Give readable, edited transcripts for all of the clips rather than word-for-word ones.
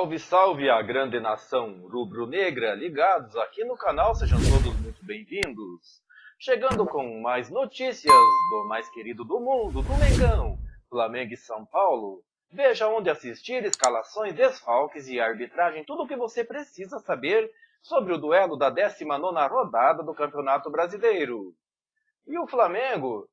Salve, salve a grande nação rubro-negra, ligados aqui no canal, sejam todos muito bem-vindos. Chegando com mais notícias do mais querido do mundo, do Mengão, Flamengo e São Paulo. Veja onde assistir, escalações, desfalques e arbitragem, tudo o que você precisa saber sobre o duelo da 19ª rodada do Campeonato Brasileiro. E o Flamengo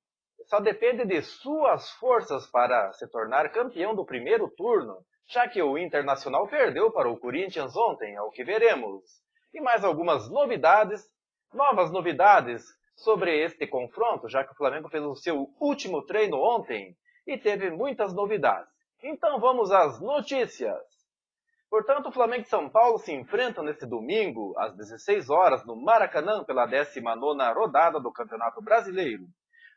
só depende de suas forças para se tornar campeão do primeiro turno, já que o Internacional perdeu para o Corinthians ontem, ao que veremos. E mais algumas novas novidades sobre este confronto, já que o Flamengo fez o seu último treino ontem e teve muitas novidades. Então vamos às notícias. Portanto, o Flamengo e São Paulo se enfrentam neste domingo, às 16 horas, no Maracanã, pela 19ª rodada do Campeonato Brasileiro.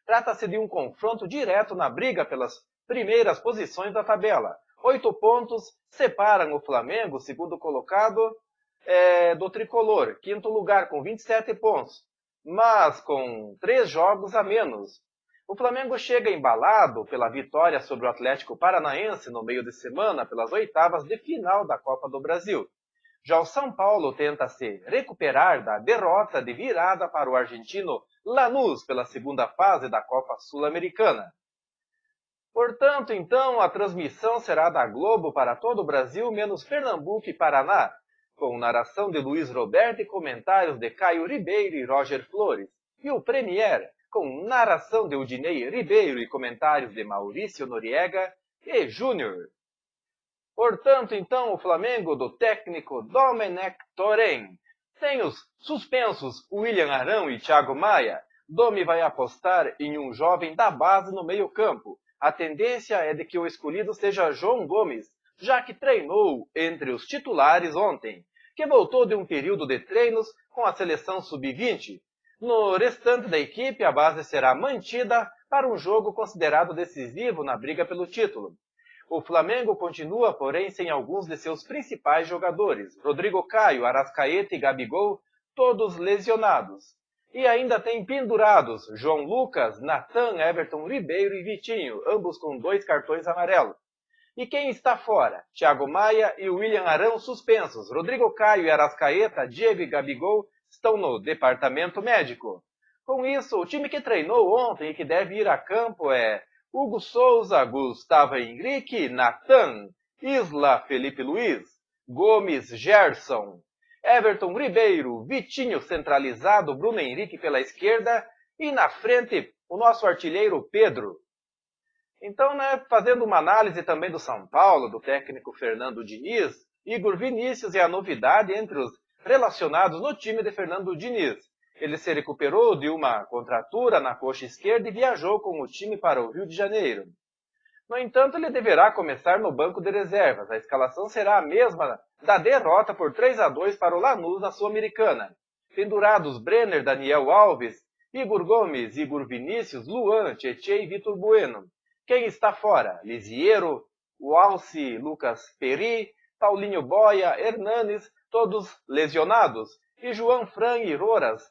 Trata-se de um confronto direto na briga pelas primeiras posições da tabela. 8 pontos separam o Flamengo, segundo colocado, do tricolor, quinto lugar com 27 pontos, mas com 3 jogos a menos. O Flamengo chega embalado pela vitória sobre o Atlético Paranaense no meio de semana pelas oitavas de final da Copa do Brasil. Já o São Paulo tenta se recuperar da derrota de virada para o argentino Lanús pela segunda fase da Copa Sul-Americana. Portanto, então, a transmissão será da Globo para todo o Brasil, menos Pernambuco e Paraná, com narração de Luiz Roberto e comentários de Caio Ribeiro e Roger Flores, e o Premier, com narração de Udinei Ribeiro e comentários de Maurício Noriega e Júnior. Portanto, então, o Flamengo do técnico Domenech Torren tem os suspensos William Arão e Thiago Maia. Domi vai apostar em um jovem da base no meio-campo. A tendência é de que o escolhido seja João Gomes, já que treinou entre os titulares ontem, que voltou de um período de treinos com a seleção sub-20. No restante da equipe, a base será mantida para um jogo considerado decisivo na briga pelo título. O Flamengo continua, porém, sem alguns de seus principais jogadores, Rodrigo Caio, Arrascaeta e Gabigol, todos lesionados. E ainda tem pendurados João Lucas, Natan, Everton Ribeiro e Vitinho, ambos com 2 cartões amarelos. E quem está fora? Thiago Maia e William Arão suspensos. Rodrigo Caio e Arrascaeta, Diego e Gabigol estão no departamento médico. Com isso, o time que treinou ontem e que deve ir a campo é Hugo Souza, Gustavo Henrique, Natan, Isla, Felipe Luiz, Gomes, Gerson, Everton Ribeiro, Vitinho centralizado, Bruno Henrique pela esquerda e na frente o nosso artilheiro Pedro. Então, fazendo uma análise também do São Paulo, do técnico Fernando Diniz, Igor Vinícius é a novidade entre os relacionados no time de Fernando Diniz. Ele se recuperou de uma contratura na coxa esquerda e viajou com o time para o Rio de Janeiro. No entanto, ele deverá começar no banco de reservas. A escalação será a mesma da derrota por 3-2 para o Lanús na Sul-Americana. Pendurados Brenner, Daniel Alves, Igor Gomes, Igor Vinícius, Luan, Tietê e Vitor Bueno. Quem está fora? Lisiero, Walsi, Lucas Peri, Paulinho Boia, Hernanes, todos lesionados. E João Fran e Roras,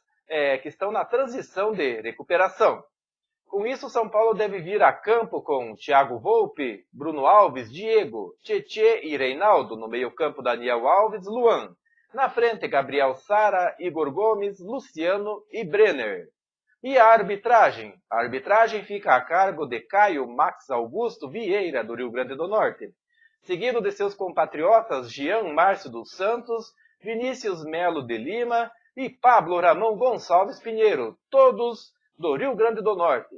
que estão na transição de recuperação. Com isso, São Paulo deve vir a campo com Thiago Volpe, Bruno Alves, Diego, Tietê e Reinaldo. No meio-campo, Daniel Alves, Luan. Na frente, Gabriel Sara, Igor Gomes, Luciano e Brenner. E a arbitragem? A arbitragem fica a cargo de Caio Max Augusto Vieira, do Rio Grande do Norte, seguido de seus compatriotas Jean Márcio dos Santos, Vinícius Melo de Lima e Pablo Ramon Gonçalves Pinheiro, todos do Rio Grande do Norte.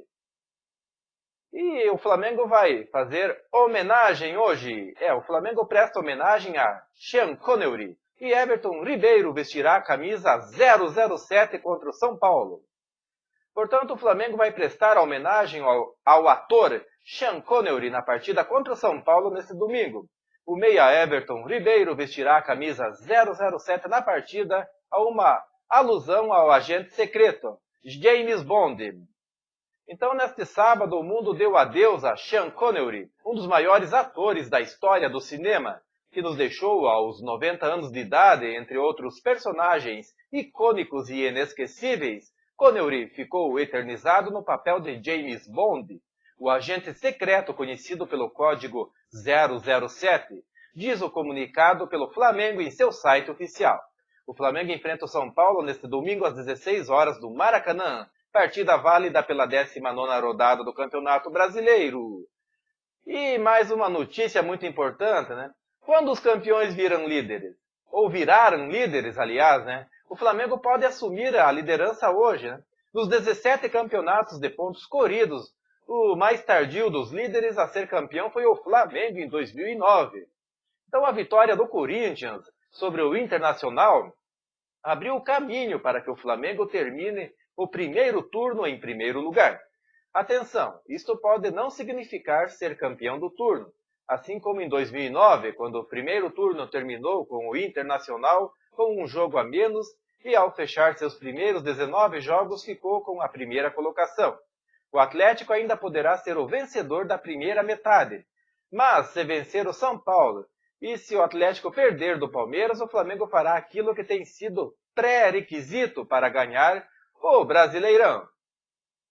E o Flamengo vai fazer homenagem hoje. O Flamengo presta homenagem a Sean Connery e Everton Ribeiro vestirá a camisa 007 contra o São Paulo. Portanto, o Flamengo vai prestar homenagem ao ator Sean Connery na partida contra o São Paulo neste domingo. O meia Everton Ribeiro vestirá a camisa 007 na partida, a uma alusão ao agente secreto, James Bond. Então, neste sábado, o mundo deu adeus a Sean Connery, um dos maiores atores da história do cinema, que nos deixou aos 90 anos de idade, entre outros personagens icônicos e inesquecíveis. Connery ficou eternizado no papel de James Bond, o agente secreto conhecido pelo código 007, diz o comunicado pelo Flamengo em seu site oficial. O Flamengo enfrenta o São Paulo neste domingo às 16 horas do Maracanã, partida válida pela 19ª rodada do Campeonato Brasileiro. E mais uma notícia muito importante, né? Quando os campeões viram líderes, ou viraram líderes, aliás, né? O Flamengo pode assumir a liderança hoje, né? Nos 17 campeonatos de pontos corridos, o mais tardio dos líderes a ser campeão foi o Flamengo em 2009. Então a vitória do Corinthians sobre o Internacional abriu o caminho para que o Flamengo termine o primeiro turno em primeiro lugar. Atenção, isto pode não significar ser campeão do turno, assim como em 2009, quando o primeiro turno terminou com o Internacional com um jogo a menos e ao fechar seus primeiros 19 jogos ficou com a primeira colocação. O Atlético ainda poderá ser o vencedor da primeira metade, mas se vencer o São Paulo e se o Atlético perder do Palmeiras, o Flamengo fará aquilo que tem sido pré-requisito para ganhar o Brasileirão.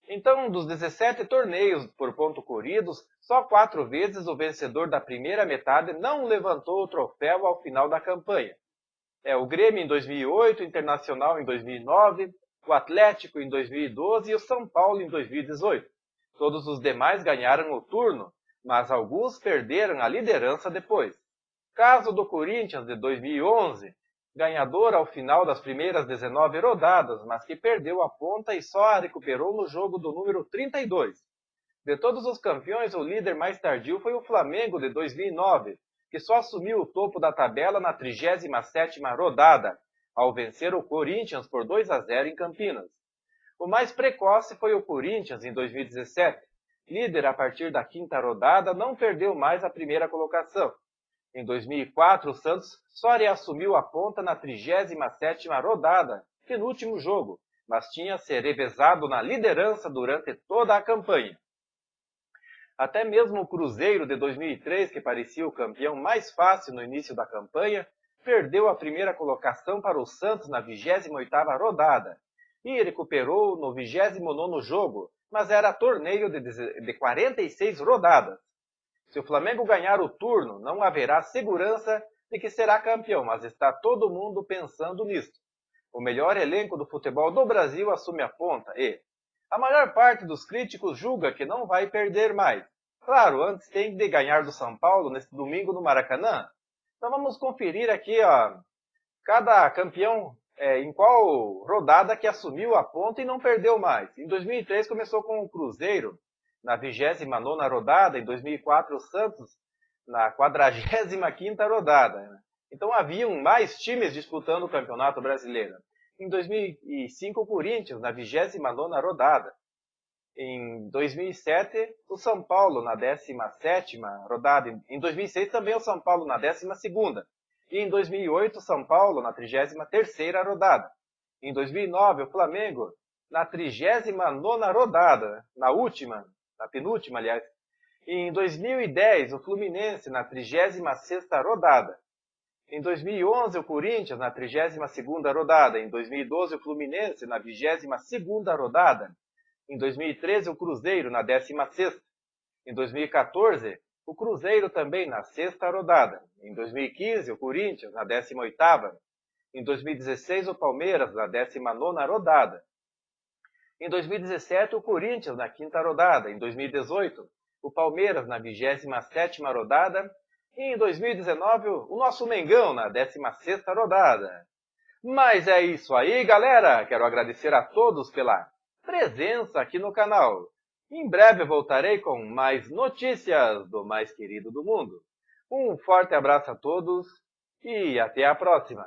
Então, dos 17 torneios por ponto corridos, só 4 vezes o vencedor da primeira metade não levantou o troféu ao final da campanha. O Grêmio em 2008, o Internacional em 2009, o Atlético em 2012 e o São Paulo em 2018. Todos os demais ganharam o turno, mas alguns perderam a liderança depois. Caso do Corinthians de 2011, ganhador ao final das primeiras 19 rodadas, mas que perdeu a ponta e só a recuperou no jogo do número 32. De todos os campeões, o líder mais tardio foi o Flamengo de 2009, que só assumiu o topo da tabela na 37ª rodada, ao vencer o Corinthians por 2-0 em Campinas. O mais precoce foi o Corinthians em 2017. Líder a partir da 5ª rodada, não perdeu mais a primeira colocação. Em 2004, o Santos só reassumiu a ponta na 37ª rodada, penúltimo jogo, mas tinha se revezado na liderança durante toda a campanha. Até mesmo o Cruzeiro de 2003, que parecia o campeão mais fácil no início da campanha, perdeu a primeira colocação para o Santos na 28ª rodada e recuperou no 29º jogo, mas era torneio de 46 rodadas. Se o Flamengo ganhar o turno, não haverá segurança de que será campeão, mas está todo mundo pensando nisso. O melhor elenco do futebol do Brasil assume a ponta e a maior parte dos críticos julga que não vai perder mais. Claro, antes tem de ganhar do São Paulo neste domingo no Maracanã. Então vamos conferir aqui, cada campeão em qual rodada que assumiu a ponta e não perdeu mais. Em 2003 começou com o Cruzeiro, na 29ª rodada, em 2004 o Santos, na 45ª rodada. Então haviam mais times disputando o Campeonato Brasileiro. Em 2005 o Corinthians, na 29ª rodada. Em 2007 o São Paulo, na 17ª rodada. Em 2006 também o São Paulo, na 12ª. E em 2008 o São Paulo, na 33ª rodada. Em 2009 o Flamengo, na 39ª rodada, na penúltima, aliás. E em 2010, o Fluminense, na 36ª rodada. Em 2011, o Corinthians, na 32ª rodada. Em 2012, o Fluminense, na 22ª rodada. Em 2013, o Cruzeiro, na 16ª. Em 2014, o Cruzeiro também na 6ª rodada. Em 2015, o Corinthians, na 18ª. Em 2016, o Palmeiras, na 19ª rodada. Em 2017, o Corinthians na 5ª rodada. Em 2018, o Palmeiras na 27ª rodada. E em 2019, o nosso Mengão na 16ª rodada. Mas é isso aí, galera! Quero agradecer a todos pela presença aqui no canal. Em breve voltarei com mais notícias do mais querido do mundo. Um forte abraço a todos e até a próxima!